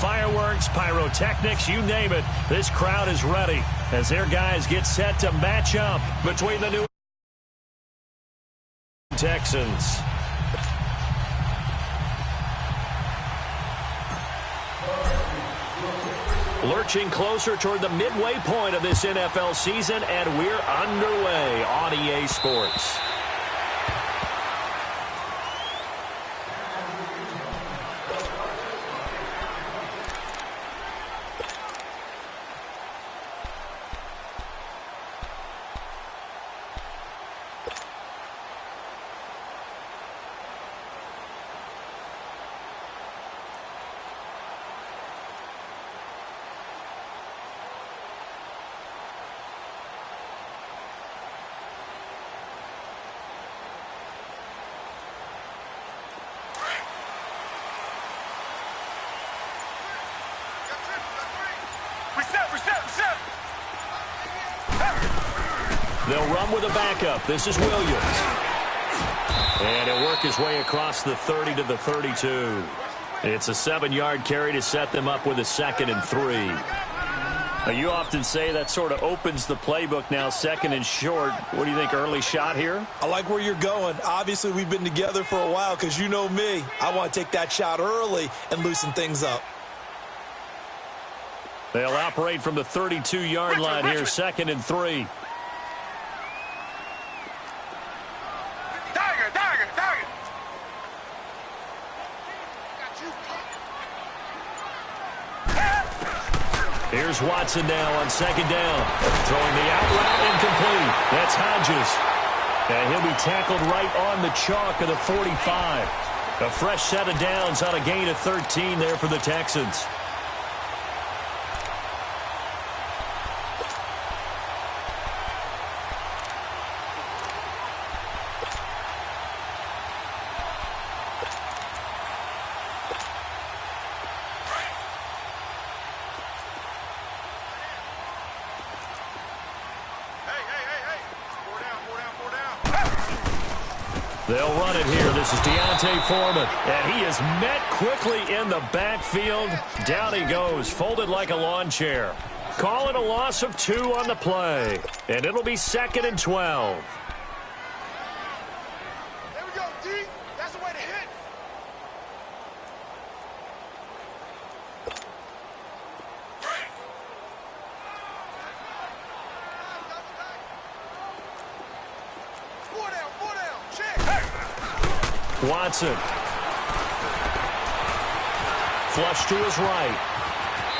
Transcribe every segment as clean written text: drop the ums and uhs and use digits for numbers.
Fireworks, pyrotechnics, you name it. This crowd is ready as their guys get set to match up between the New Texans. Lurching closer toward the midway point of this NFL season, and we're underway on EA Sports. They'll run with a backup. This is Williams. And he'll work his way across the 30 to the 32. It's a 7-yard carry to set them up with a 2nd and 3. Now, you often say that sort of opens the playbook now, 2nd and short. What do you think, early shot here? I like where you're going. Obviously, we've been together for a while because you know me. I want to take that shot early and loosen things up. They'll operate from the 32-yard line here, 2nd and 3. Here's Watson now on 2nd down. Throwing the out route incomplete. That's Hodges. And he'll be tackled right on the chalk of the 45. A fresh set of downs on a gain of 13 there for the Texans. They'll run it here. This is Deontay Foreman. And he is met quickly in the backfield. Down he goes, folded like a lawn chair. Call it a loss of 2 on the play. And it'll be 2nd and 12. There we go, D. That's the way to hit. Watson. Flush to his right.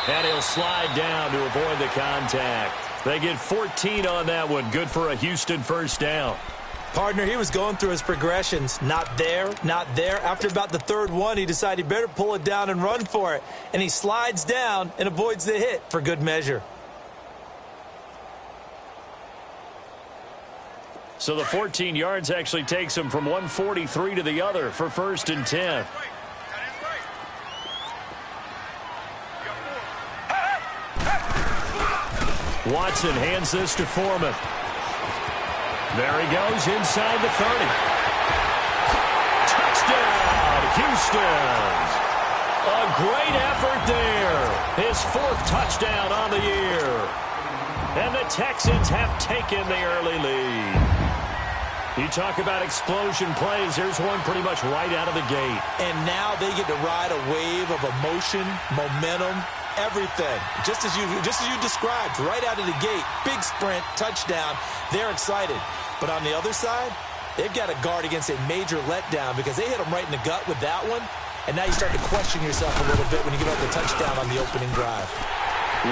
And he'll slide down to avoid the contact. They get 14 on that one. Good for a Houston first down. Partner, he was going through his progressions. Not there, not there. After about the 3rd one, he decided he better pull it down and run for it. And he slides down and avoids the hit for good measure. So the 14 yards actually takes him from 143 to the other for 1st and 10. Watson hands this to Foreman. There he goes inside the 30. Touchdown, Houston. A great effort there. His 4th touchdown on the year. And the Texans have taken the early lead. You talk about explosion plays. There's one pretty much right out of the gate. And now they get to ride a wave of emotion, momentum, everything. Just as you described, right out of the gate. Big sprint, touchdown. They're excited. But on the other side, they've got to guard against a major letdown because they hit them right in the gut with that one. And now you start to question yourself a little bit when you give up the touchdown on the opening drive.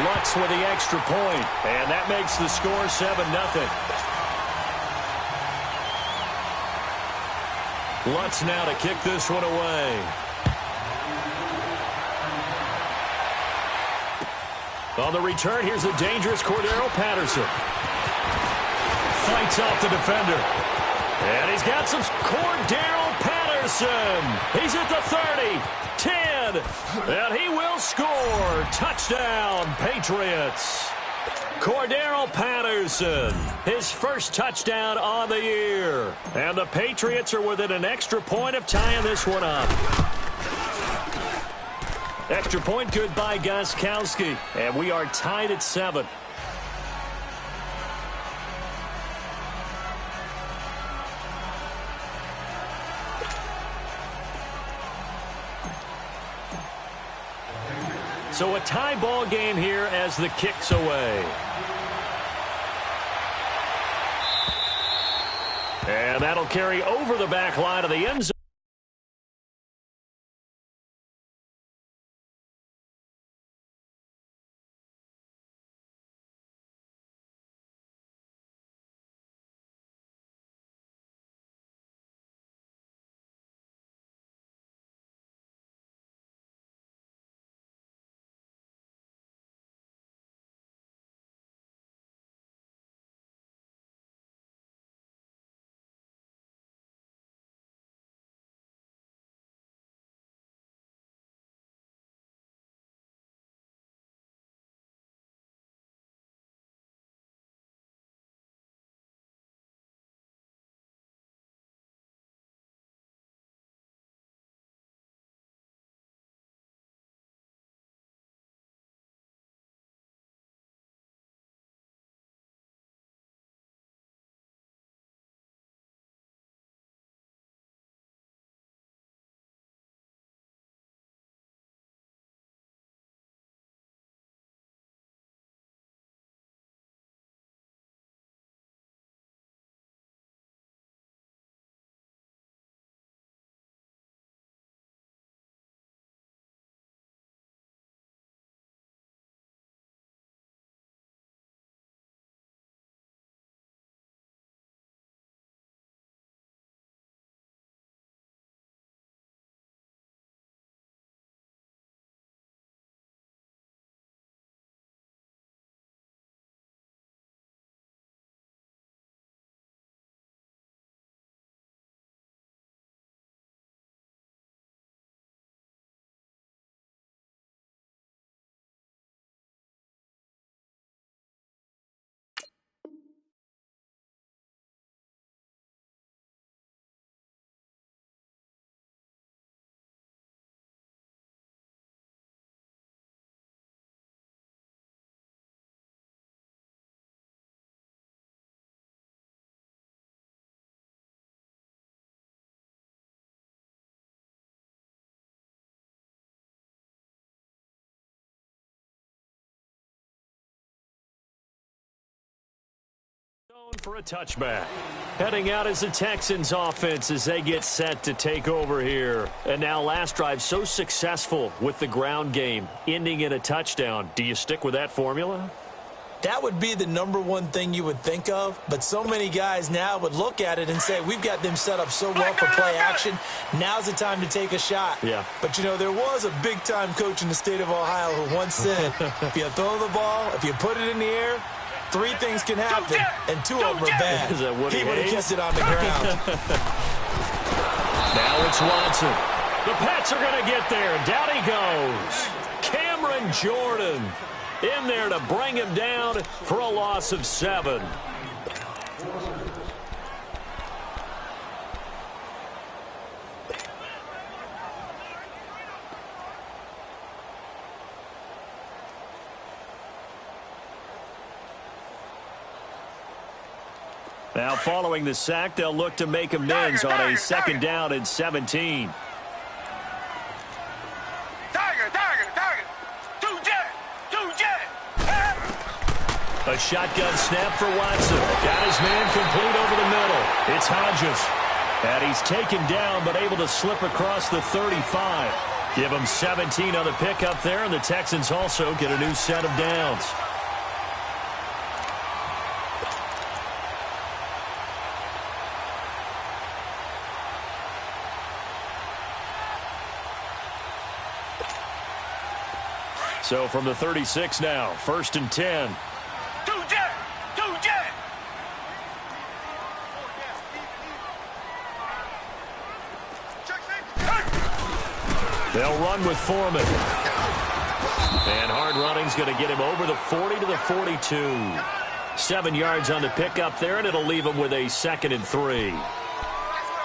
Lutz with the extra point, and that makes the score 7-0. Lutz now to kick this one away. On the return, here's a dangerous Cordero Patterson. Fights off the defender. And he's got some Cordero Patterson. He's at the 30, 10, and he will score. Touchdown, Patriots. Cordero Patterson, his first touchdown on the year. And the Patriots are within an extra point of tying this one up. Extra point good by Gostkowski. And we are tied at 7. So a tie ball game here as the kick's away. And that'll carry over the back line of the end zone. For a touchback. Heading out as the Texans offense as they get set to take over here. And now last drive so successful with the ground game, ending in a touchdown. Do you stick with that formula? That would be the number one thing you would think of, but so many guys now would look at it and say, we've got them set up so well for play action. Now's the time to take a shot. Yeah. But, you know, there was a big-time coach in the state of Ohio who once said, if you throw the ball, if you put it in the air, 3 things can happen, and 2 of them are bad. Is that what he would have kept it on the ground. Now it's Watson. The Pats are going to get there. Down he goes. Cameron Jordan in there to bring him down for a loss of 7. Now, following the sack, they'll look to make amends on a second down and 17. A shotgun snap for Watson. Got his man complete over the middle. It's Hodges. And he's taken down but able to slip across the 35. Give him 17 on the pickup there, and the Texans also get a new set of downs. So from the 36 now, 1st and 10. They'll run with Foreman. And hard running's going to get him over the 40 to the 42. 7 yards on the pickup there, and it'll leave him with a 2nd and 3.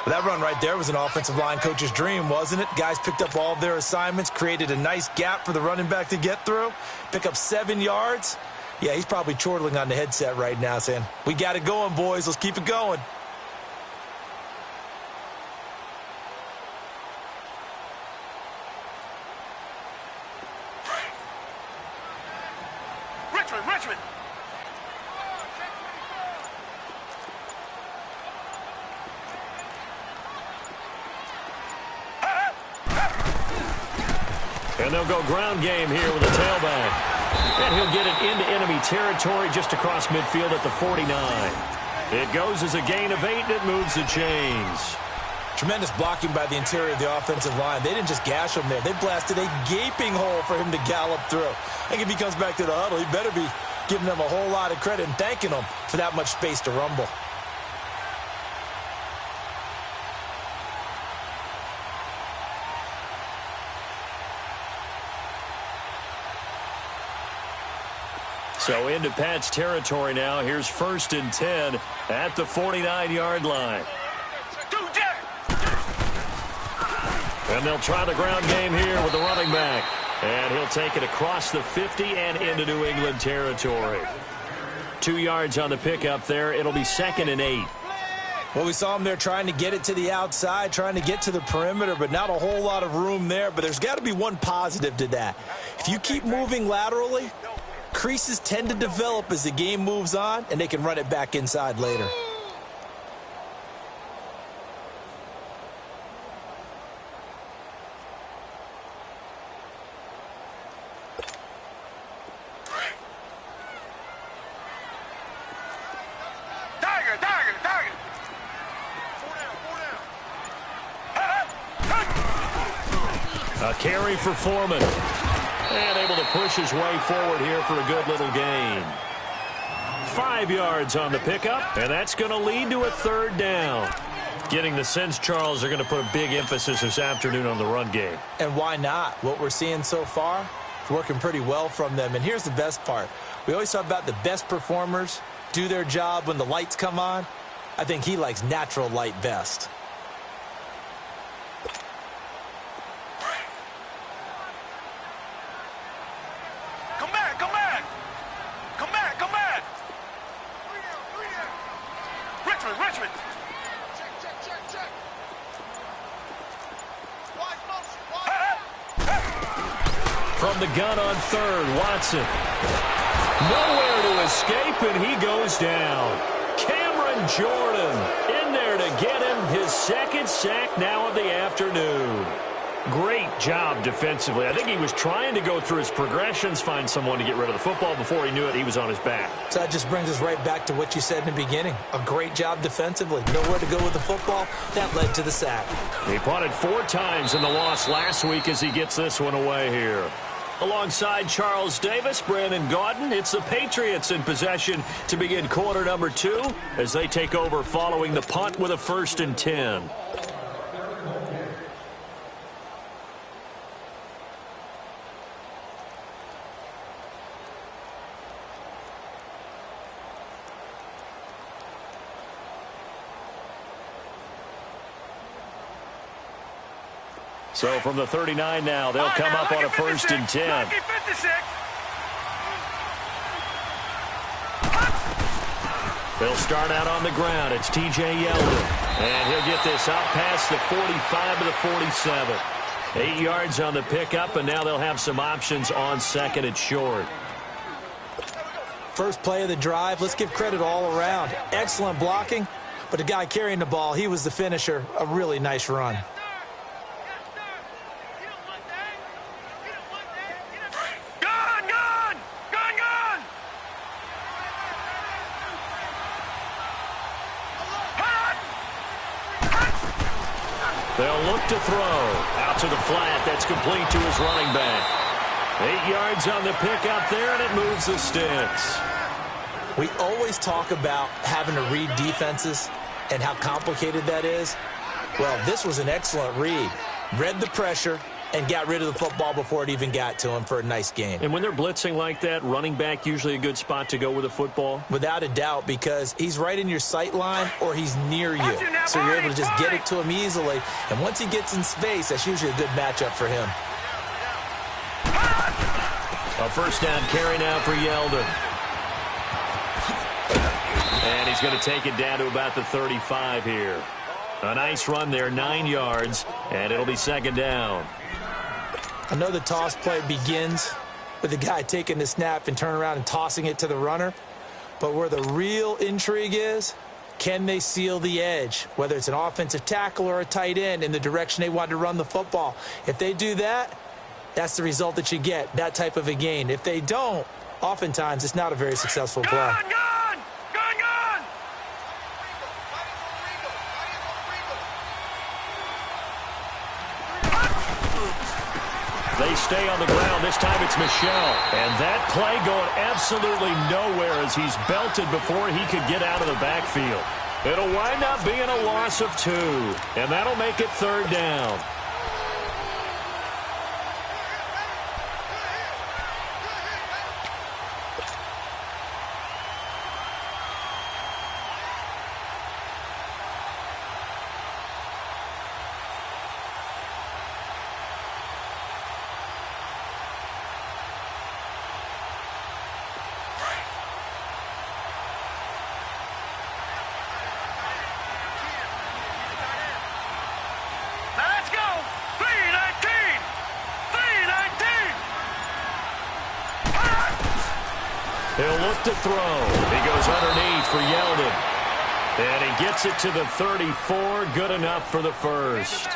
Well, that run right there was an offensive line coach's dream, wasn't it? Guys picked up all of their assignments, created a nice gap for the running back to get through, pick up 7 yards. Yeah, he's probably chortling on the headset right now saying, we got it going, boys. Let's keep it going. Richmond. And they'll go ground game here with a tailback. And he'll get it into enemy territory just across midfield at the 49. It goes as a gain of 8, and it moves the chains. Tremendous blocking by the interior of the offensive line. They didn't just gash him there. They blasted a gaping hole for him to gallop through. I think if he comes back to the huddle, he better be giving them a whole lot of credit and thanking them for that much space to rumble. So into Pat's territory now. Here's 1st and 10 at the 49-yard line. And they'll try the ground game here with the running back. And he'll take it across the 50 and into New England territory. 2 yards on the pickup there. It'll be 2nd and 8. Well, we saw him there trying to get it to the outside, trying to get to the perimeter, but not a whole lot of room there. But there's got to be one positive to that. If you keep moving laterally, creases tend to develop as the game moves on, and they can run it back inside later. Target. A carry for Foreman. And able to push his way forward here for a good little gain. 5 yards on the pickup, and that's going to lead to a 3rd down. Getting the sense, Charles, they're going to put a big emphasis this afternoon on the run game. And why not? What we're seeing so far is working pretty well from them. And here's the best part. We always talk about the best performers do their job when the lights come on. I think he likes natural light best. Come back. Richmond. Check. Wide motion. From the gun on 3rd, Watson. Nowhere to escape, and he goes down. Cameron Jordan in there to get him his 2nd sack now of the afternoon. Great job defensively. I think he was trying to go through his progressions, find someone to get rid of the football. Before he knew it, he was on his back. So that just brings us right back to what you said in the beginning. A great job defensively. Nowhere to go with the football. That led to the sack. He punted 4 times in the loss last week as he gets this one away here. Alongside Charles Davis, Brandon Gaudin, it's the Patriots in possession to begin quarter number 2 as they take over following the punt with a 1st and 10. So from the 39 now, they'll come up on a 1st and 10. They'll start out on the ground. It's T.J. Yeldon. And he'll get this out past the 45 to the 47. 8 yards on the pickup, and now they'll have some options on 2nd and short. First play of the drive. Let's give credit all around. Excellent blocking, but the guy carrying the ball, he was the finisher. A really nice run. They'll look to throw. Out to the flat. That's complete to his running back. 8 yards on the pickup there, and it moves the sticks. We always talk about having to read defenses and how complicated that is. Well, this was an excellent read. Read the pressure, and got rid of the football before it even got to him for a nice game. And when they're blitzing like that, running back usually a good spot to go with a football? Without a doubt, because he's right in your sight line or he's near you. So you're able to just get it to him easily. And once he gets in space, that's usually a good matchup for him. A first down carry now for Yeldon. And he's going to take it down to about the 35 here. A nice run there, 9 yards, and it'll be second down. I know the toss play begins with the guy taking the snap and turning around and tossing it to the runner. But where the real intrigue is, can they seal the edge, whether it's an offensive tackle or a tight end, in the direction they want to run the football? If they do that, that's the result that you get, that type of a gain. If they don't, oftentimes it's not a very successful play. Gun! They stay on the ground. This time it's Michel. And that play going absolutely nowhere as he's belted before he could get out of the backfield. It'll wind up being a loss of 2. And that'll make it third down. He'll look to throw. He goes underneath for Yeldon. And he gets it to the 34. Good enough for the first.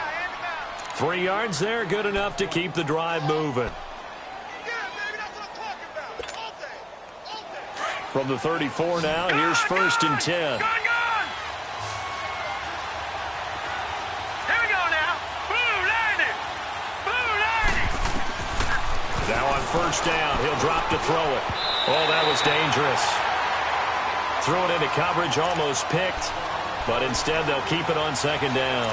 3 yards there. Good enough to keep the drive moving. From the 34 now, here's first and 10. Now on first down, he'll drop to throw it. Oh, that was dangerous. Threw it into coverage, almost picked, but instead they'll keep it on second down.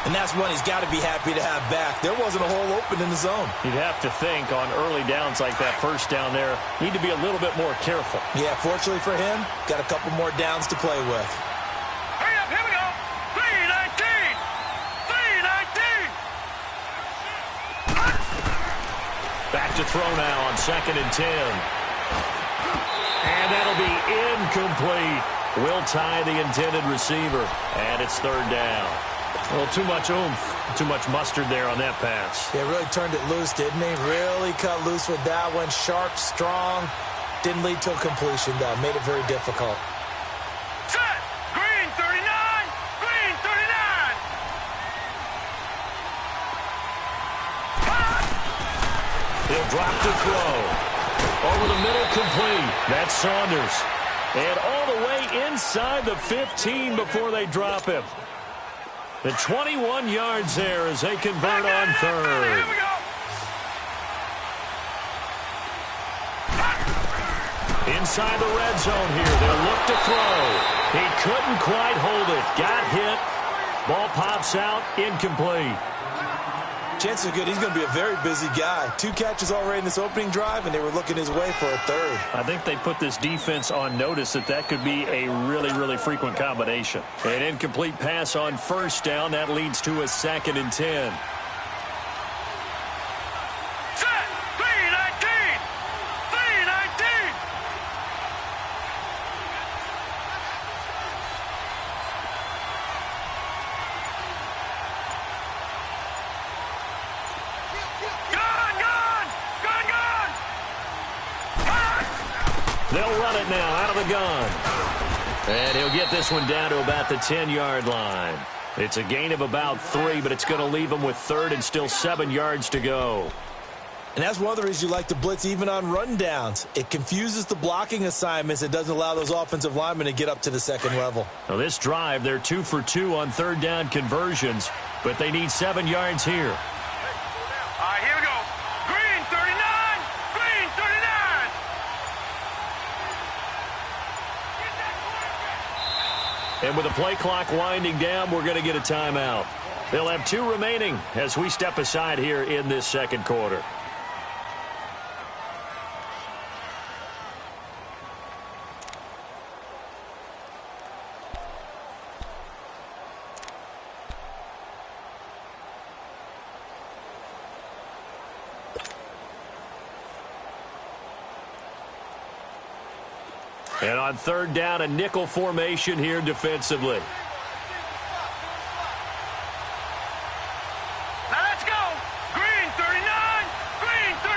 And that's one he's got to be happy to have back. There wasn't a hole open in the zone. You'd have to think on early downs like that first down there, need to be a little bit more careful. Yeah, fortunately for him, got a couple more downs to play with. Hurry up, here we go. 3-19. 3-19. Back to throw now on second and 10. And that'll be incomplete. Will tie the intended receiver. And it's third down. Well, too much oomph, too much mustard there on that pass. Yeah, really turned it loose, didn't he? Really cut loose with that one. Sharp, strong. Didn't lead to a completion, though. Made it very difficult. Set. Green 39. Green 39. He'll drop to throw. Over the middle, complete. That's Saunders. And all the way inside the 15 before they drop him. The 21 yards there as they convert on third. Here we go. Inside the red zone here. They'll look to throw. He couldn't quite hold it. Got hit. Ball pops out. Incomplete. Chances are good he's going to be a very busy guy. 2 catches already in this opening drive, and they were looking his way for a third. I think they put this defense on notice that could be a really, really frequent combination. An incomplete pass on first down. That leads to a second and 10. Set. 3-19. 3-19. They'll run it now out of the gun. And he'll get this one down to about the 10-yard line. It's a gain of about 3, but it's going to leave him with third and still 7 yards to go. And that's one of the reasons you like to blitz even on rundowns. It confuses the blocking assignments. It doesn't allow those offensive linemen to get up to the second level. Now this drive, they're 2 for 2 on third down conversions, but they need 7 yards here. All right, here we go. Green 39. Green 39. And with the play clock winding down, we're going to get a timeout. They'll have 2 remaining as we step aside here in this second quarter. And on third down, a nickel formation here defensively. Now let's go. Green 39. Green 39.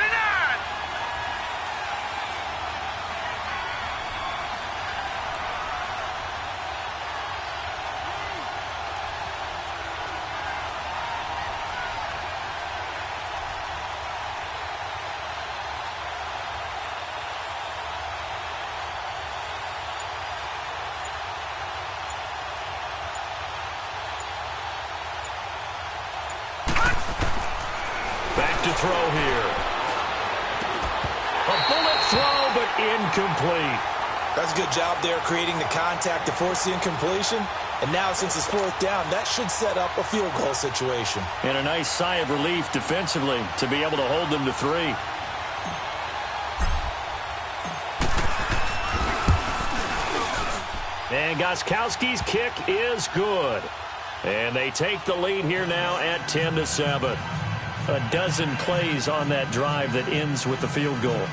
Back to throw here. A bullet throw, but incomplete. That's a good job there creating the contact to force the incompletion. And now, since it's 4th down, that should set up a field goal situation. And a nice sigh of relief defensively to be able to hold them to 3. And Gostkowski's kick is good. And they take the lead here now at 10-7. A dozen plays on that drive that ends with the field goal.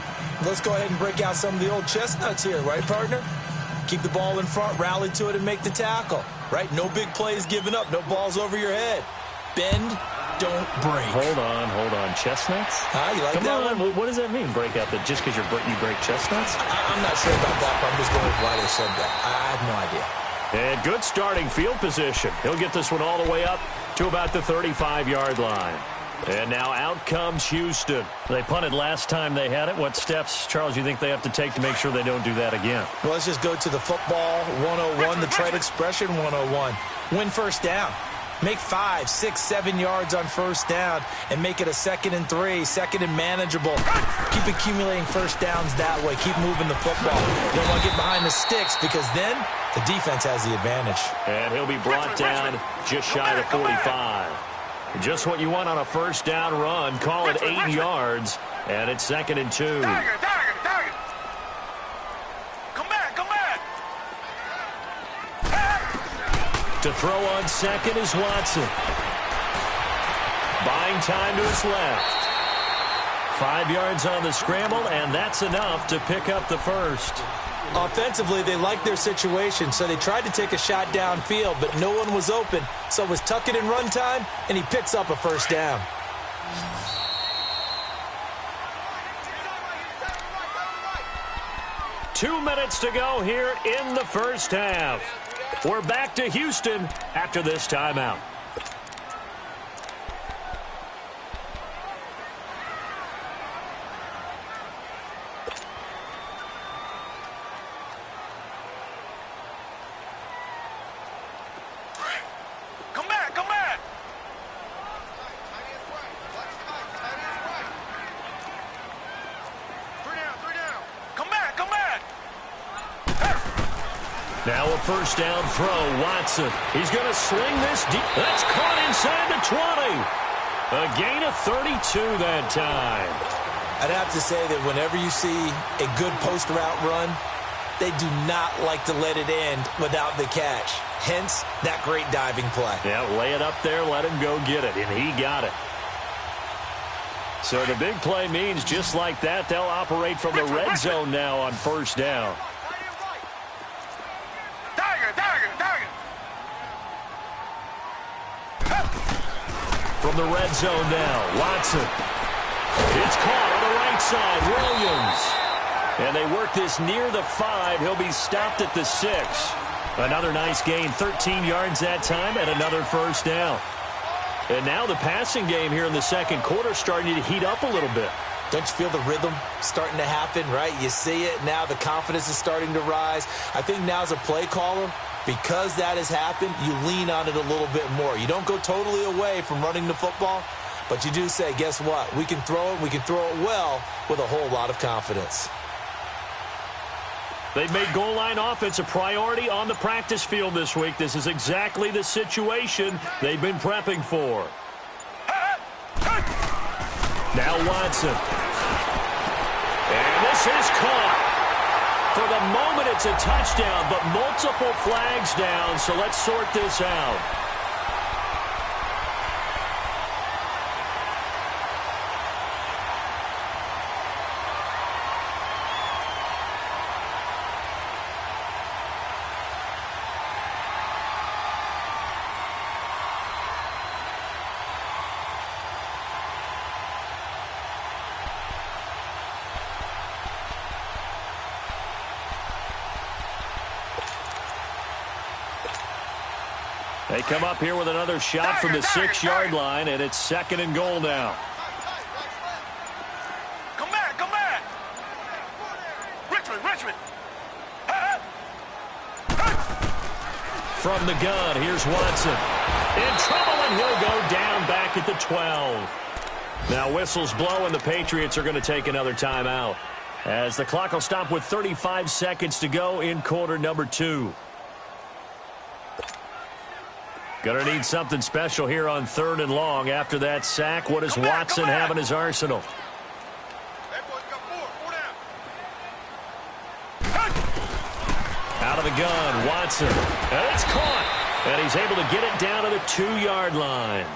Let's go ahead and break out some of the old chestnuts here, right, partner? Keep the ball in front, rally to it, and make the tackle, right? No big plays given up, no balls over your head. Bend, don't break. Hold on. Chestnuts? You like that one? What does that mean, break out? Just because you break chestnuts? I'm not sure about that, but I'm just going with why they said that. I have no idea. And good starting field position. He'll get this one all the way up to about the 35-yard line. And now out comes Houston. They punted last time they had it. What steps, Charles, you think they have to take to make sure they don't do that again? Well, let's just go to the football 101, the trade expression 101. Win first down. Make 5, 6, 7 yards on first down and make it a 2nd and 3, 2nd and manageable. Keep accumulating first downs that way. Keep moving the football. You don't want to get behind the sticks because then the defense has the advantage. And he'll be brought down just shy of 45. Just what you want on a first down run. Call it 8 yards, and it's 2nd and 2. Target. Come back. To throw on 2nd is Watson. Buying time to his left. 5 yards on the scramble, and that's enough to pick up the first. Offensively, they liked their situation, so they tried to take a shot downfield, but no one was open. So it was tuck it in run time, and he picks up a first down. Two minutes to go here in the first half. We're back to Houston after this timeout. Come back. Three down. Come back. Now a first down throw. Watson. He's going to sling this deep. That's caught inside the 20. A gain of 32 that time. I'd have to say that whenever you see a good post route run, they do not like to let it end without the catch. Hence, that great diving play. Yeah, lay it up there, let him go get it, and he got it. So the big play means just like that, they'll operate from the red zone now on first down. From the red zone now, Watson. It's caught on the right side, Williams. And they work this near the 5. He'll be stopped at the 6. Another nice gain, 13 yards that time, and another first down. And now the passing game here in the second quarter starting to heat up a little bit. Don't you feel the rhythm starting to happen, right? You see it now. The confidence is starting to rise. I think now as a play caller, because that has happened, you lean on it a little bit more. You don't go totally away from running the football, but you do say, guess what? We can throw it. We can throw it well with a whole lot of confidence. They've made goal line offense a priority on the practice field this week. This is exactly the situation they've been prepping for. Now Watson. And this is caught. For the moment, it's a touchdown, but multiple flags down, so let's sort this out. They come up here with another shot from the 6-yard line, and it's 2nd and goal now. Come back, come back. Richmond. From the gun, here's Watson. In trouble, and he'll go down back at the 12. Now whistles blow, and the Patriots are going to take another timeout, as the clock will stop with 35 seconds to go in quarter number 2. Going to need something special here on 3rd and long. After that sack, what does Watson have in his arsenal? Out of the gun, Watson. And it's caught. And he's able to get it down to the 2-yard line.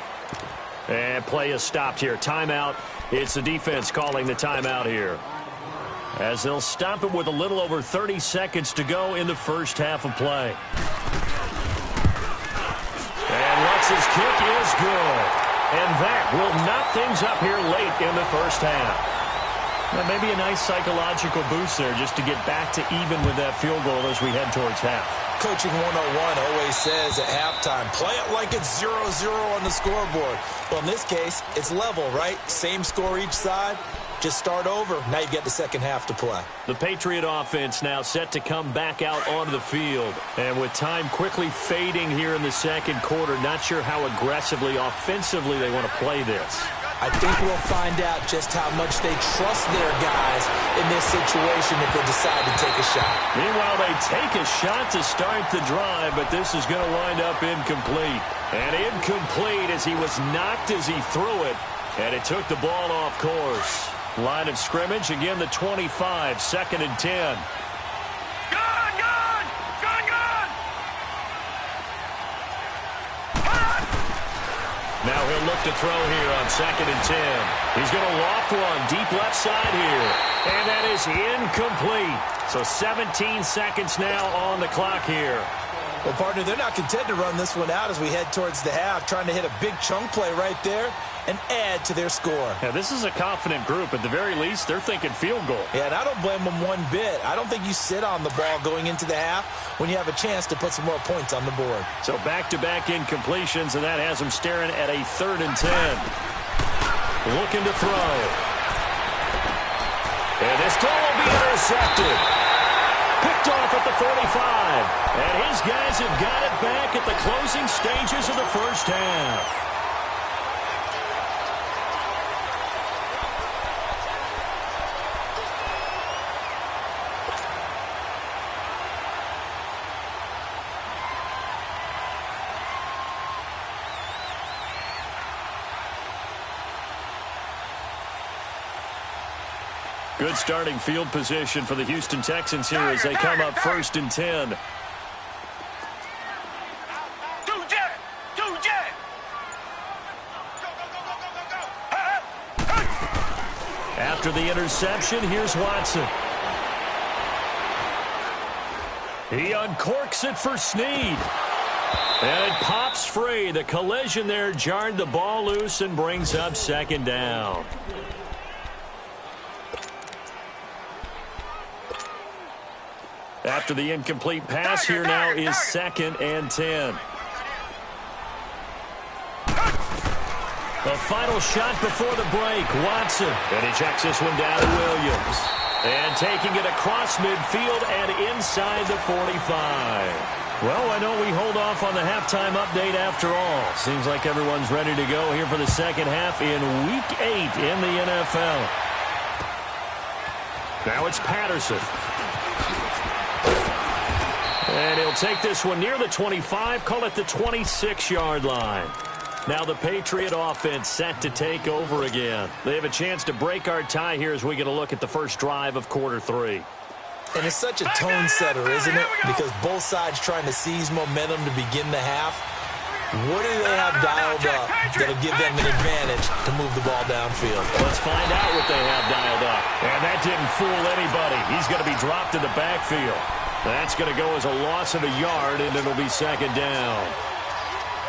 And play is stopped here. Timeout. It's the defense calling the timeout here, as they'll stop it with a little over 30 seconds to go in the first half of play. And Lutz's kick is good. And that will knock things up here late in the first half. Now, maybe a nice psychological boost there just to get back to even with that field goal as we head towards half. Coaching 101 always says at halftime, play it like it's 0-0 on the scoreboard. Well, in this case, it's level, right? Same score each side. Just start over. Now you get the second half to play. The Patriot offense now set to come back out onto the field. And with time quickly fading here in the second quarter, not sure how aggressively, offensively they want to play this. I think we'll find out just how much they trust their guys in this situation if they decide to take a shot. Meanwhile, they take a shot to start the drive, but this is going to wind up incomplete. And incomplete as he was knocked as he threw it, and it took the ball off course. Line of scrimmage, again the 25, 2nd and 10. Now he'll look to throw here on 2nd and 10. He's going to loft one deep left side here. And that is incomplete. So 17 seconds now on the clock here. Well, partner, they're not content to run this one out as we head towards the half, trying to hit a big chunk play right there and add to their score. Yeah, this is a confident group. At the very least, they're thinking field goal. Yeah, and I don't blame them one bit. I don't think you sit on the ball going into the half when you have a chance to put some more points on the board. So back-to-back incompletions, and that has them staring at a 3rd and 10. Looking to throw. And this throw will be intercepted. Picked off at the 45. And his guys have got it back at the closing stages of the first half. Good starting field position for the Houston Texans here as they come up 1st and 10. After the interception, here's Watson. He uncorks it for Snead. And it pops free. The collision there jarred the ball loose and brings up 2nd down. After the incomplete pass, here now is 2nd and 10. The final shot before the break, Watson. And he checks this one down to Williams. And taking it across midfield and inside the 45. Well, why don't we hold off on the halftime update after all? Seems like everyone's ready to go here for the second half in Week 8 in the NFL. Now it's Patterson. And he'll take this one near the 25, call it the 26-yard line. Now the Patriot offense set to take over again. They have a chance to break our tie here as we get a look at the first drive of quarter 3. And it's such a tone setter, isn't it? Because both sides trying to seize momentum to begin the half. What do they have dialed up that'll give them an advantage to move the ball downfield? Let's find out what they have dialed up. And that didn't fool anybody. He's going to be dropped in the backfield. That's going to go as a loss of a yard, and it'll be second down.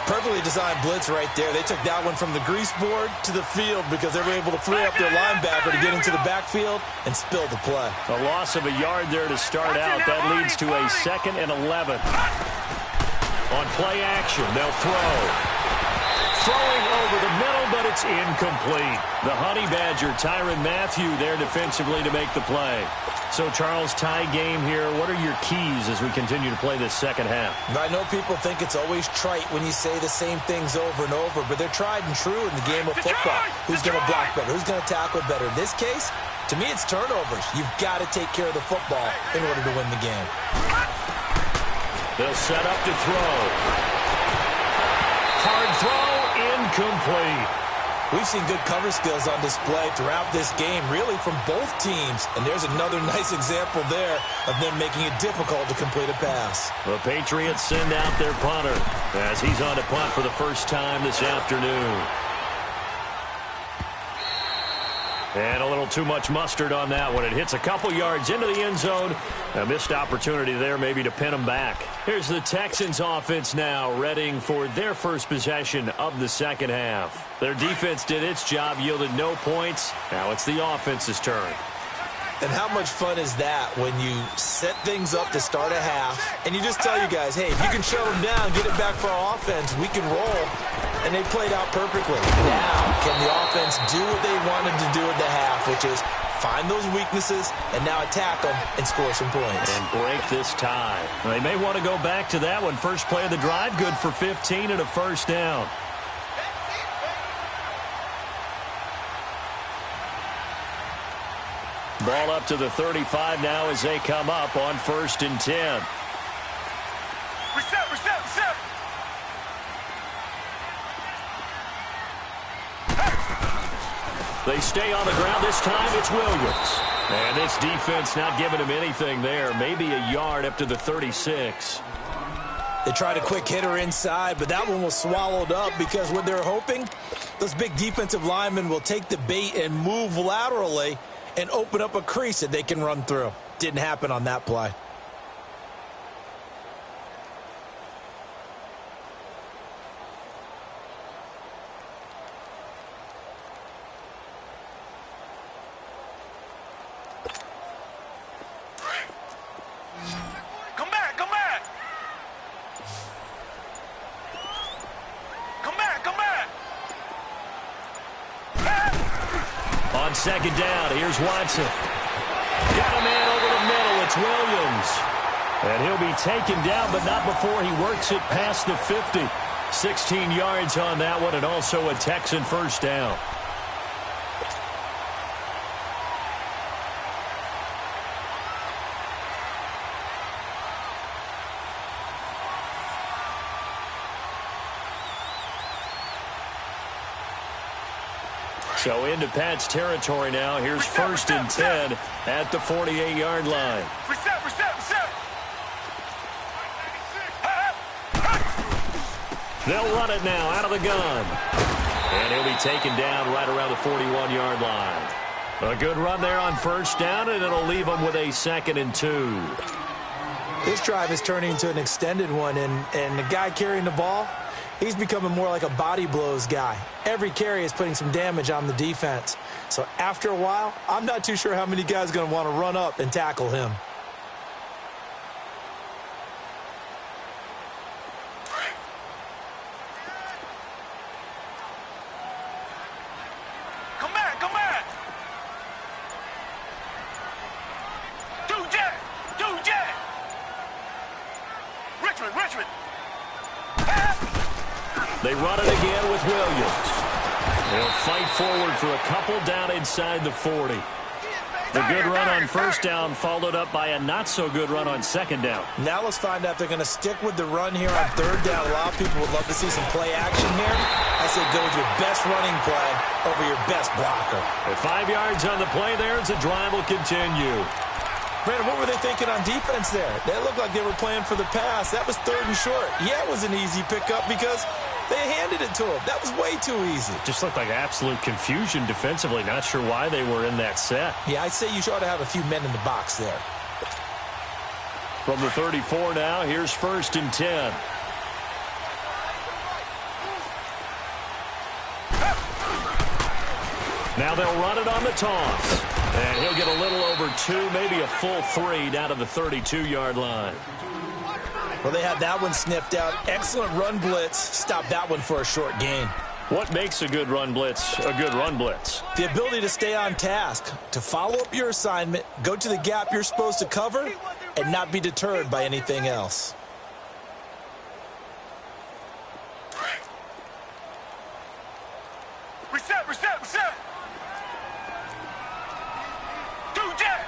Perfectly designed blitz right there. They took that one from the grease board to the field because they were able to free up their linebacker to get into the backfield and spill the play. A loss of a yard there to start out. That leads to a 2nd and 11. On play action, they'll throw. Throwing over the middle, but it's incomplete. The Honey Badger, Tyrann Mathieu, there defensively to make the play. So, Charles, tie game here. What are your keys as we continue to play this second half? I know people think it's always trite when you say the same things over and over, but they're tried and true in the game of football. Who's going to block better? Who's going to tackle better? In this case, to me, it's turnovers. You've got to take care of the football in order to win the game. They'll set up to throw. Hard throw, incomplete. We've seen good cover skills on display throughout this game, really from both teams. And there's another nice example there of them making it difficult to complete a pass. The Patriots send out their punter as he's on to punt for the first time this afternoon. And a little too much mustard on that one. It hits a couple yards into the end zone. A missed opportunity there maybe to pin them back. Here's the Texans offense now, readying for their first possession of the second half. Their defense did its job, yielded no points. Now it's the offense's turn. And how much fun is that when you set things up to start a half and you just tell you guys, hey, if you can shut them down, get it back for our offense, we can roll. And they played out perfectly. Now, can the offense do what they wanted to do at the half, which is find those weaknesses and now attack them and score some points. And break this tie. They may want to go back to that one. First play of the drive, good for 15 and a first down. Ball up to the 35 now as they come up on 1st and 10. Reset. They stay on the ground. This time it's Williams. And this defense not giving him anything there. Maybe a yard up to the 36. They tried a quick hitter inside, but that one was swallowed up because what they're hoping, those big defensive linemen will take the bait and move laterally and open up a crease that they can run through. Didn't happen on that play. On second down, here's Watson. Got a man over the middle. It's Williams. And he'll be taken down, but not before he works it past the 50. 16 yards on that one, and also a Texan first down. So into Pat's territory now. Here's 1st and 10 at the 48-yard line. Reset. They'll run it now out of the gun. And he'll be taken down right around the 41-yard line. A good run there on first down, and it'll leave them with a 2nd and 2. This drive is turning into an extended one, and the guy carrying the ball, he's becoming more like a body blows guy. Every carry is putting some damage on the defense. So after a while, I'm not too sure how many guys are going to want to run up and tackle him. Come back. Do jet. Richmond. They run it again with Williams. They'll fight forward for a couple down inside the 40. The good run on first down followed up by a not-so-good run on second down. Now let's find out if they're going to stick with the run here on third down. A lot of people would love to see some play action here. I say go with your best running play over your best blocker. At 5 yards on the play there as the drive will continue. Brandon, what were they thinking on defense there? They looked like they were playing for the pass. That was third and short. Yeah, it was an easy pickup because they handed it to him. That was way too easy. Just looked like absolute confusion defensively. Not sure why they were in that set. Yeah, I'd say you ought to have a few men in the box there. From the 34 now, here's 1st and 10. Now they'll run it on the toss. And he'll get a little over 2, maybe a full 3 down to the 32-yard line. Well, they had that one sniffed out. Excellent run blitz. Stop that one for a short gain. What makes a good run blitz a good run blitz? The ability to stay on task, to follow up your assignment, go to the gap you're supposed to cover, and not be deterred by anything else. Reset, reset, reset. Two jet.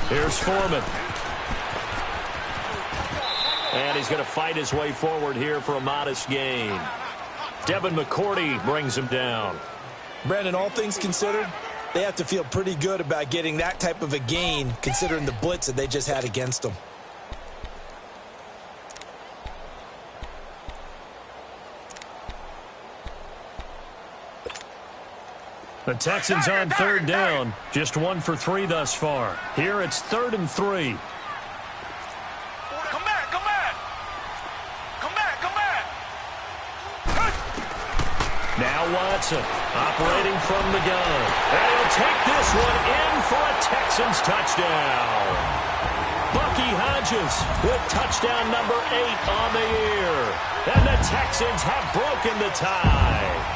Here's Foreman. And he's going to fight his way forward here for a modest gain. Devin McCourty brings him down. Brandon, all things considered, they have to feel pretty good about getting that type of a gain considering the blitz that they just had against them. The Texans on third down. Just 1 for 3 thus far. Here it's 3rd and 3. Come back, come back. Come back, come back. Now Watson operating from the gun. And he'll take this one in for a Texans touchdown. Bucky Hodges with touchdown number 8 on the year. And the Texans have broken the tie.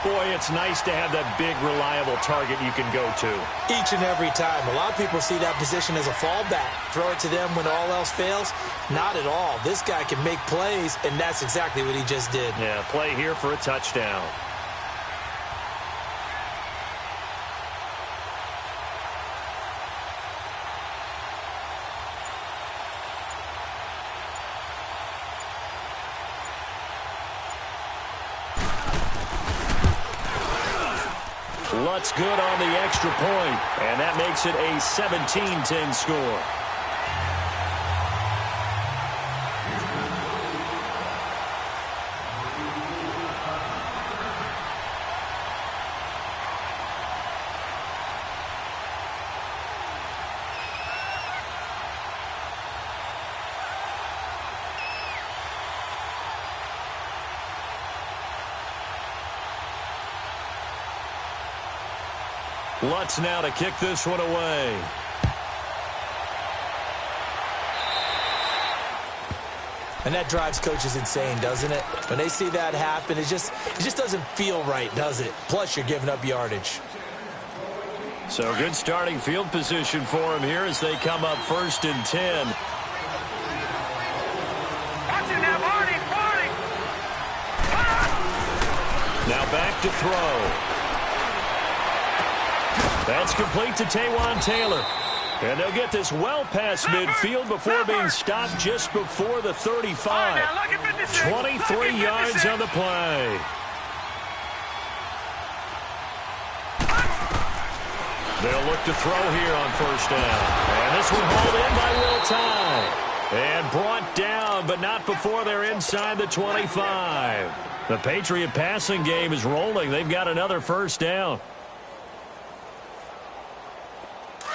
Boy, it's nice to have that big, reliable target you can go to. Each and every time. A lot of people see that position as a fallback. Throw it to them when all else fails. Not at all. This guy can make plays, and that's exactly what he just did. Yeah, play here for a touchdown. Lutz good on the extra point, and that makes it a 17-10 score. Lutz now to kick this one away. And that drives coaches insane, doesn't it? When they see that happen, it just doesn't feel right, does it? Plus, you're giving up yardage. So good starting field position for him here as they come up 1st and 10. Watching that, Barney, Barney. Now back to throw. That's complete to Taywan Taylor. And they'll get this well past midfield before being stopped just before the 35. 23 yards on the play. They'll look to throw here on 1st down. And this one hauled in by Will Tye. And brought down, but not before they're inside the 25. The Patriot passing game is rolling. They've got another 1st down.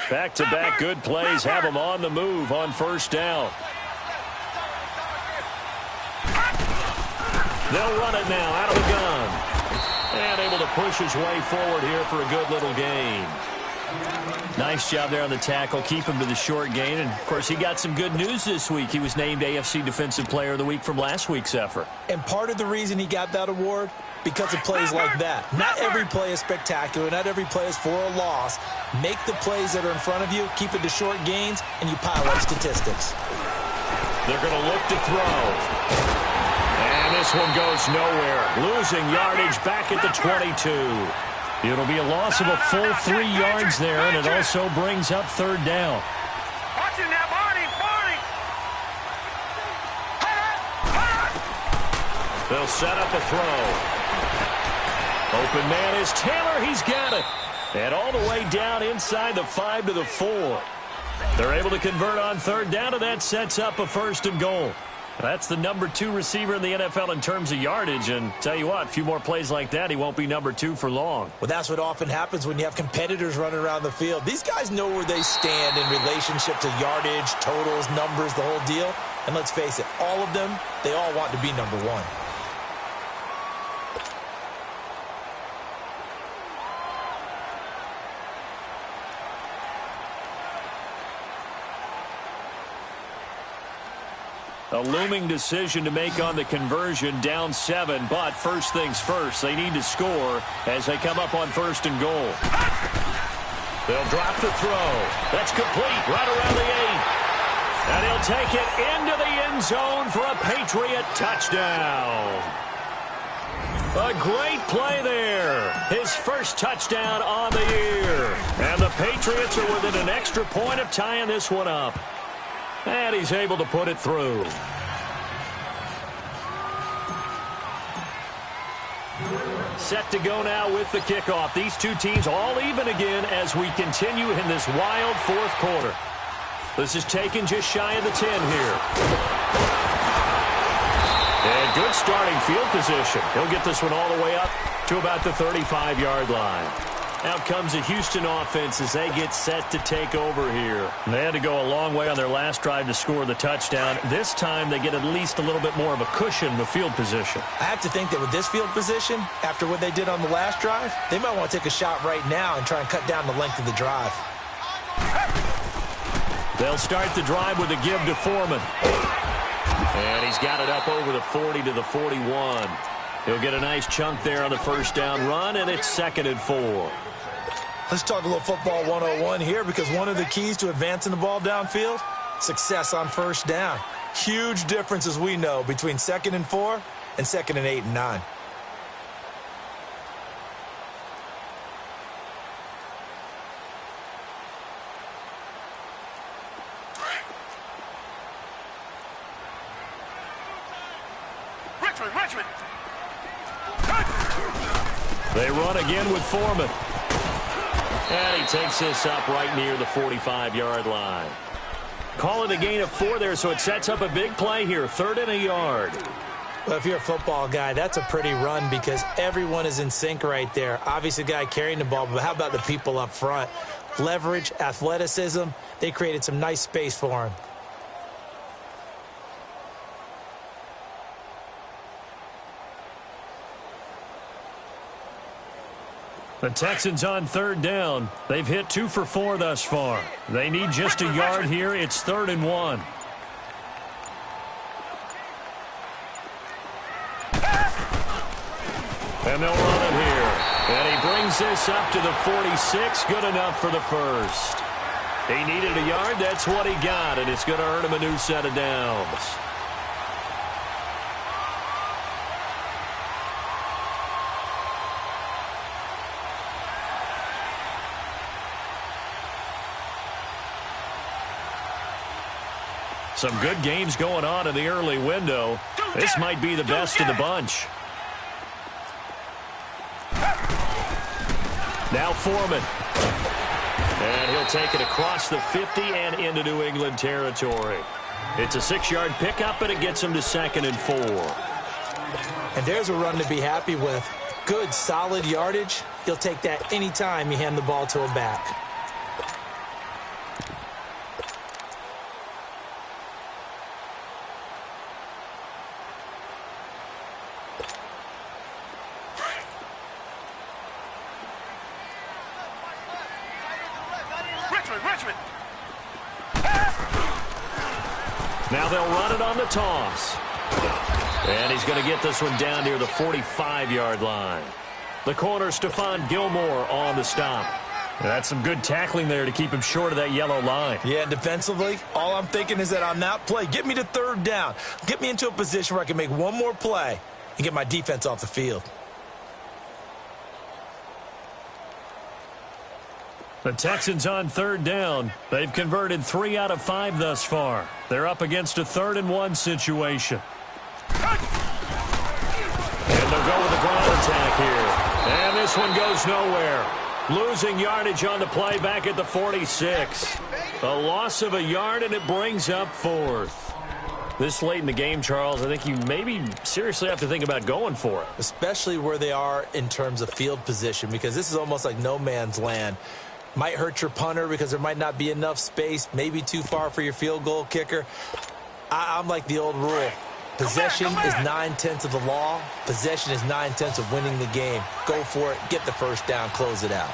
Back-to-back good plays have them on the move on 1st down. They'll run it now out of the gun. And able to push his way forward here for a good little gain. Nice job there on the tackle. Keep him to the short gain. And, of course, he got some good news this week. He was named AFC Defensive Player of the Week from last week's effort. And part of the reason he got that award, because of plays like that. Not every play is spectacular. Not every play is for a loss. Make the plays that are in front of you, keep it to short gains, and you pile up statistics. They're going to look to throw. This one goes nowhere. Losing yardage back at the 22. It'll be a loss of a full 3 yards there, and it also brings up third down. Watch it now, Barney. They'll set up a throw. Open man is Taylor. He's got it. And all the way down inside the 5 to the 4. They're able to convert on third down, and that sets up a 1st and goal. That's the number 2 receiver in the NFL in terms of yardage, and tell you what, a few more plays like that, he won't be number 2 for long. Well, that's what often happens when you have competitors running around the field. These guys know where they stand in relationship to yardage, totals, numbers, the whole deal. And let's face it, all of them, they all want to be number 1. A looming decision to make on the conversion, down 7, but first things first, they need to score as they come up on 1st and goal. They'll drop the throw. That's complete right around the 8. And he'll take it into the end zone for a Patriot touchdown. A great play there. His first touchdown on the year. And the Patriots are within an extra point of tying this one up. And he's able to put it through. Set to go now with the kickoff. These two teams all even again as we continue in this wild 4th quarter. This is taken just shy of the 10 here. And good starting field position. He'll get this one all the way up to about the 35-yard line. Out comes the Houston offense as they get set to take over here. They had to go a long way on their last drive to score the touchdown. This time they get at least a little bit more of a cushion with field position. I have to think that with this field position, after what they did on the last drive, they might want to take a shot right now and try and cut down the length of the drive. They'll start the drive with a give to Foreman. And he's got it up over the 40 to the 41. He'll get a nice chunk there on the first down run, and it's 2nd and 4. Let's talk a little football 101 here, because one of the keys to advancing the ball downfield, success on first down. Huge difference, as we know, between 2nd and 4 and 2nd and 8 and 9. Richmond. They run again with Foreman. And he takes this up right near the 45-yard line. Call it a gain of 4 there, so it sets up a big play here, 3rd and a yard. Well, if you're a football guy, that's a pretty run because everyone is in sync right there. Obviously, the guy carrying the ball, but how about the people up front? Leverage, athleticism, they created some nice space for him. The Texans on 3rd down. They've hit 2 for 4 thus far. They need just a yard here. It's 3rd and 1. And they'll run it here. And he brings this up to the 46. Good enough for the first. He needed a yard. That's what he got. And it's going to earn him a new set of downs. Some good games going on in the early window. This might be the best of the bunch. Now Foreman. And he'll take it across the 50 and into New England territory. It's a 6-yard pickup, and it gets him to 2nd and 4. And there's a run to be happy with. Good, solid yardage. He'll take that anytime you hand the ball to a back. Richmond. Now they'll run it on the toss. And he's going to get this one down near the 45-yard line. The corner, Stephon Gilmore, on the stop. That's some good tackling there to keep him short of that yellow line. Yeah, defensively, all I'm thinking is that on that play, get me to 3rd down. Get me into a position where I can make one more play. and get my defense off the field. The Texans on third down. They've converted 3 out of 5 thus far. They're up against a 3rd-and-1 situation. And they'll go with a ground attack here. And this one goes nowhere. Losing yardage on the play back at the 46. A loss of a yard, and it brings up 4th. This late in the game, Charles, I think you maybe seriously have to think about going for it. Especially where they are in terms of field position, because this is almost like no man's land. Might hurt your punter because there might not be enough space, maybe too far for your field goal kicker. I'm like the old rule. Possession is 9/10 of the law. Possession is 9/10 of winning the game. Go for it. Get the first down. Close it out.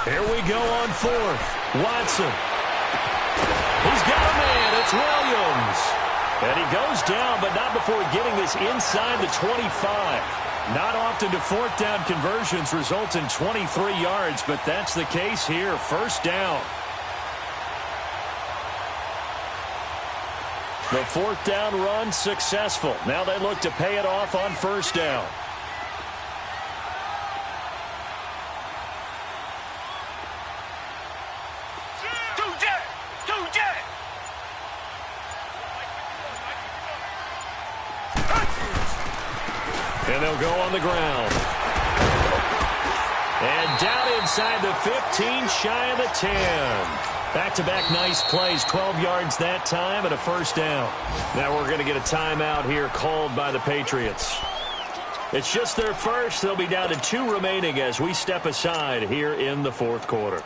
Here we go on 4th. Watson. He's got a man. It's Williams. And he goes down, but not before getting this inside the 25. Not often do 4th down conversions result in 23 yards, but that's the case here. First down. The 4th down run successful. Now they look to pay it off on first down. And they'll go on the ground. And down inside the 15, shy of the 10. Back-to-back nice plays, 12 yards that time and a first down. Now we're going to get a timeout here called by the Patriots. It's just their first. They'll be down to 2 remaining as we step aside here in the 4th quarter.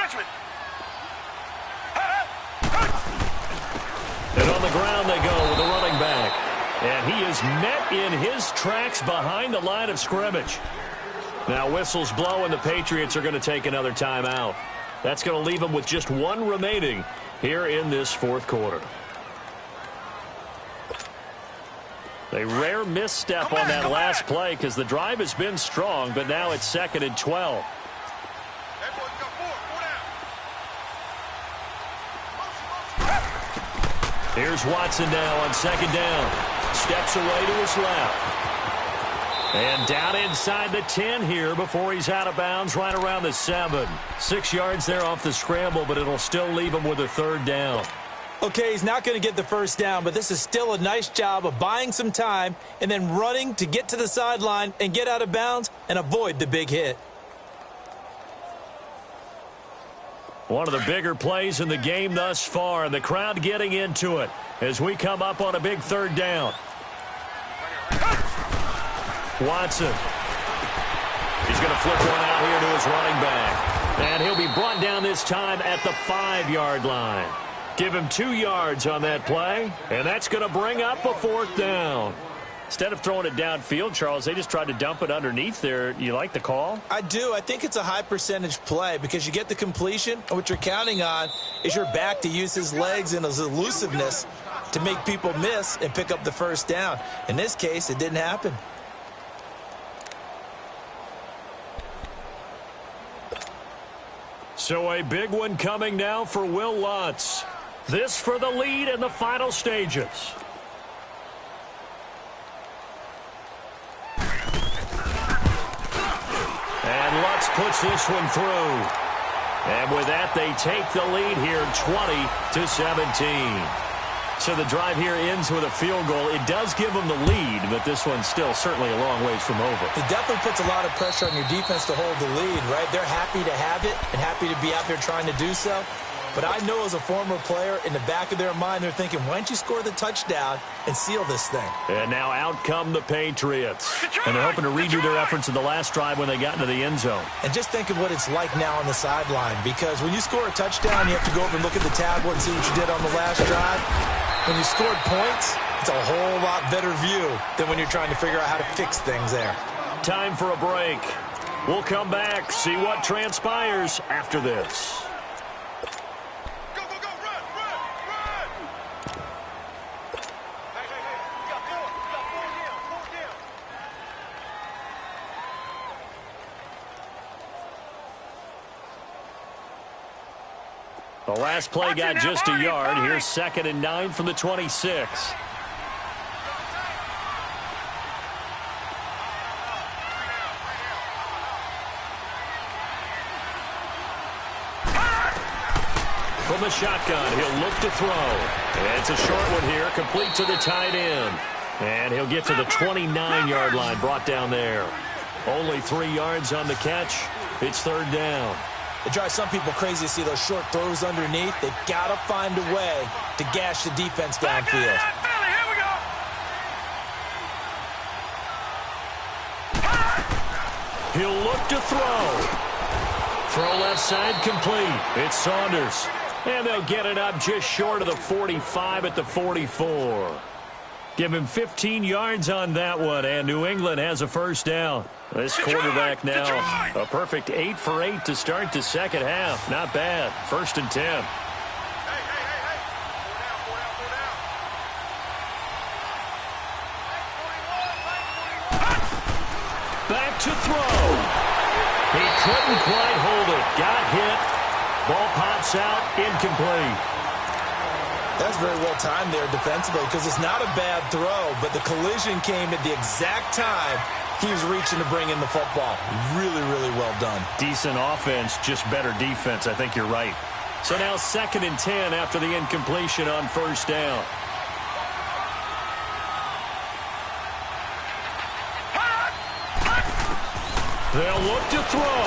Richmond. And on the ground they go with the running back. And he is met in his tracks behind the line of scrimmage. Now whistles blow and the Patriots are going to take another timeout. That's going to leave them with just 1 remaining here in this 4th quarter. A rare misstep on that last play because the drive has been strong, but now it's 2nd and 12. Here's Watson now on 2nd down. Steps away to his left. And down inside the 10 here before he's out of bounds right around the 7. 6 yards there off the scramble, but it'll still leave him with a 3rd down. Okay, he's not going to get the first down, but this is still a nice job of buying some time and then running to get to the sideline and get out of bounds and avoid the big hit. One of the bigger plays in the game thus far, and the crowd getting into it as we come up on a big 3rd down. Watson. He's going to flip one out here to his running back. And he'll be brought down this time at the 5-yard line. Give him 2 yards on that play, and that's going to bring up a 4th down. Instead of throwing it downfield, Charles, they just tried to dump it underneath there. You like the call? I do. I think it's a high-percentage play because you get the completion, and what you're counting on is your back to use his legs and his elusiveness to make people miss and pick up the first down. In this case, it didn't happen. So a big one coming now for Will Lutz. This for the lead in the final stages. And Lutz puts this one through. And with that, they take the lead here 20-17. So the drive here ends with a field goal. It does give them the lead, but this one's still certainly a long ways from over. It definitely puts a lot of pressure on your defense to hold the lead, right? They're happy to have it and happy to be out there trying to do so. But I know as a former player, in the back of their mind, they're thinking, why don't you score the touchdown and seal this thing? And now out come the Patriots. And they're hoping to redo their efforts in the last drive when they got into the end zone. And just think of what it's like now on the sideline, because when you score a touchdown, you have to go over and look at the tablet and see what you did on the last drive. When you scored points, it's a whole lot better view than when you're trying to figure out how to fix things there. Time for a break. We'll come back, see what transpires after this. The last play got just a yard. Here's 2nd and 9 from the 26. From the shotgun, he'll look to throw. And it's a short one here, complete to the tight end. And he'll get to the 29-yard line, brought down there. Only 3 yards on the catch. It's 3rd down. It drives some people crazy to see those short throws underneath. They've got to find a way to gash the defense downfield. He'll look to throw. Throw left side complete. It's Saunders. And they'll get it up just short of the 45 at the 44. Give him 15 yards on that one, and New England has a 1st down. This quarterback now, a perfect 8 for 8 to start the second half. Not bad. 1st and 10. Back to throw. He couldn't quite hold it. Got hit. Ball pops out, incomplete. That's very well timed there defensively because it's not a bad throw, but the collision came at the exact time he was reaching to bring in the football. Really, really well done. Decent offense, just better defense. I think you're right. So now 2nd and 10 after the incompletion on 1st down. They'll look to throw.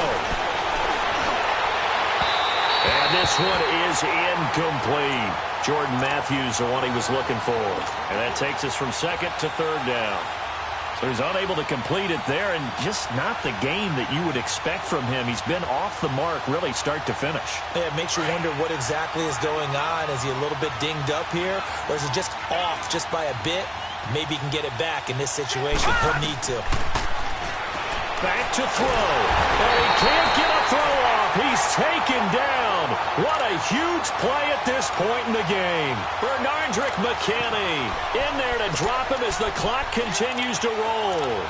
And this one is incomplete. Jordan Matthews, the one he was looking for. And that takes us from 2nd to 3rd down. So he's unable to complete it there, and just not the game that you would expect from him. He's been off the mark, really, start to finish. Yeah, it makes you wonder what exactly is going on. Is he a little bit dinged up here, or is he just off just by a bit? Maybe he can get it back in this situation. He'll need to. Back to throw. And he can't get a throw off. He's taken down. What a huge play at this point in the game. Bernardrick McKinney in there to drop him as the clock continues to roll.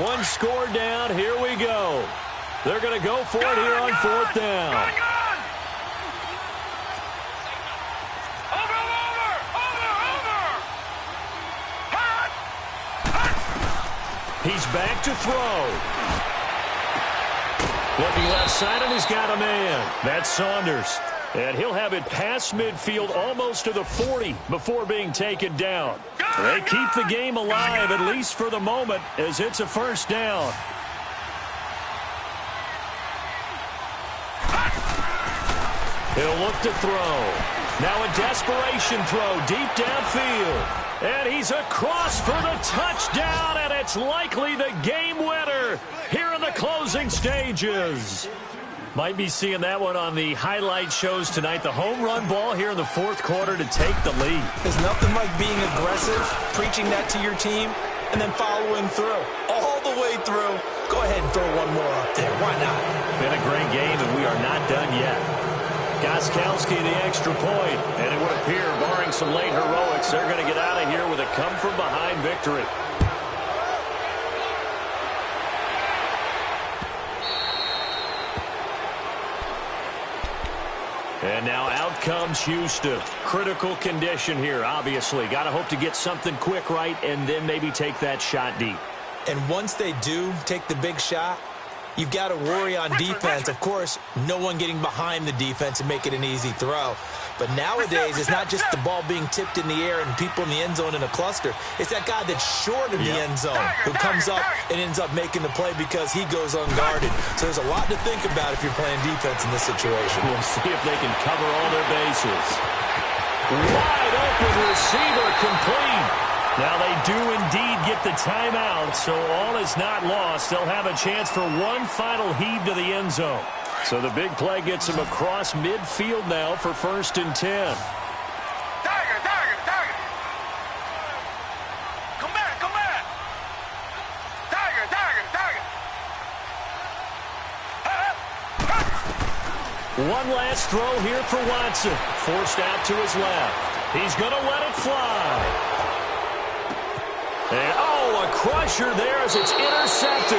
One score down. Here we go. They're going to go for it here on 4th down. He's back to throw. Looking left side, and he's got a man. That's Saunders. And he'll have it past midfield almost to the 40 before being taken down. They keep the game alive, at least for the moment, as it's a 1st down. He'll look to throw. Now a desperation throw deep downfield. And he's across for the touchdown, and it's likely the game winner here in the closing stages. Might be seeing that one on the highlight shows tonight. The home run ball here in the 4th quarter to take the lead. There's nothing like being aggressive, preaching that to your team, and then following through. All the way through. Go ahead and throw one more up there. Why not? Been a great game, and we are not done yet. Gostkowski the extra point, and it would appear, barring some late heroics, they're going to get out of here with a come-from-behind victory. And now out comes Houston. Critical condition here, obviously. Got to hope to get something quick right and then maybe take that shot deep. And once they do take the big shot, you've got to worry on defense. Of course, no one getting behind the defense and make it an easy throw. But nowadays, it's not just the ball being tipped in the air and people in the end zone in a cluster. It's that guy that's short of the end zone who comes up and ends up making the play because he goes unguarded. So there's a lot to think about if you're playing defense in this situation. We'll see if they can cover all their bases. Wide open receiver complete. Now they do indeed get the timeout, so all is not lost. They'll have a chance for one final heave to the end zone. So the big play gets him across midfield now for 1st and 10. Tiger. Come back. Tiger. One last throw here for Watson. Forced out to his left. He's going to let it fly. And, oh, a crusher there as it's intercepted.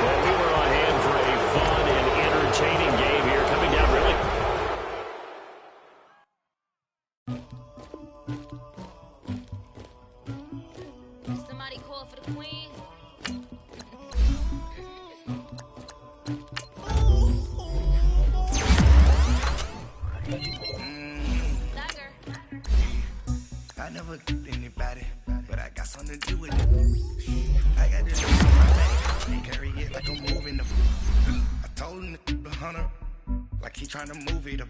Well, we were on hand for a fun and entertaining game here. Coming down really. Somebody call for the queen. I never killed anybody, but I got something to do with it. I got this on my back, carry it like I'm moving the. I told him to 100, like he trying to move it up.